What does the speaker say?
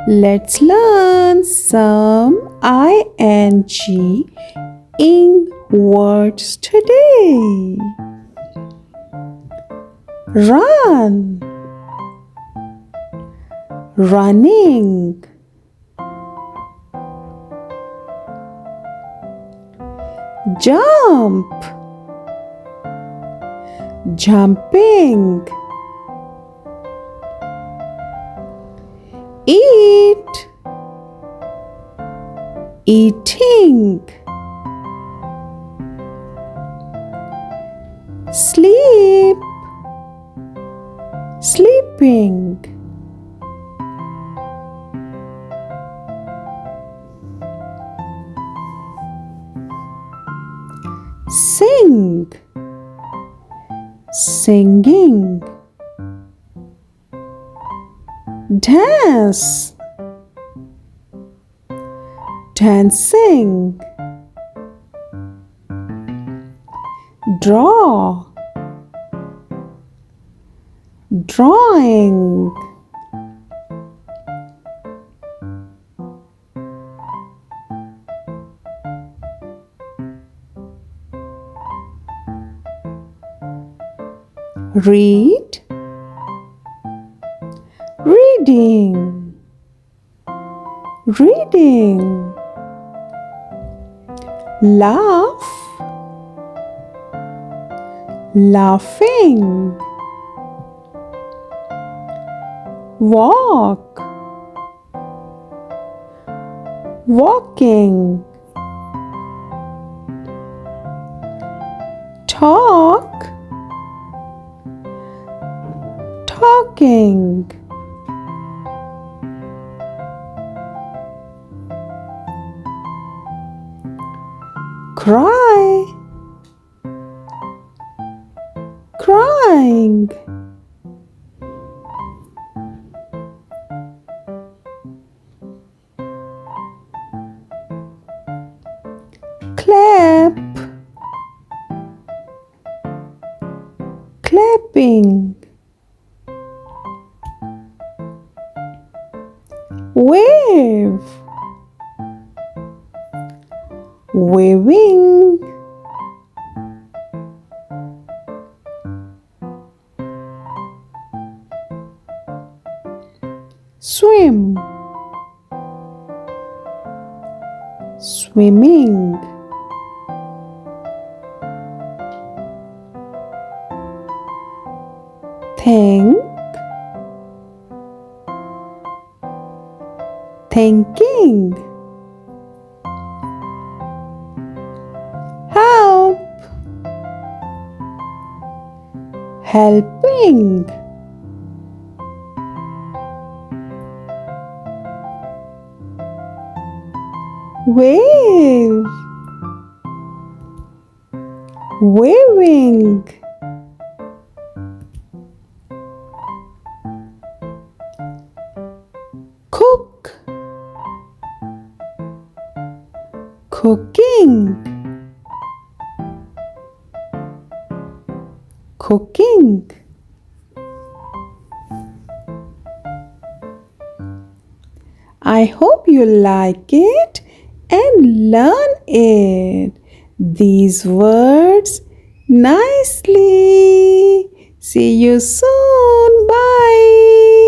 Let's learn some ing words today. Run, running. Jump, jumping. Eat, eating. Sleep, sleeping. Sing, singing. Dance, dancing. Draw, drawing. Read, reading, reading. Laugh, laughing. Walk, walking. Talk, talking. Cry, crying. Clap, clapping. Wave, waving. Swim, swimming. Think, thinking. Help, helping. Wave, waving. Cook, cooking, cooking. I hope you like it and learn it. These words nicely. See you soon. Bye.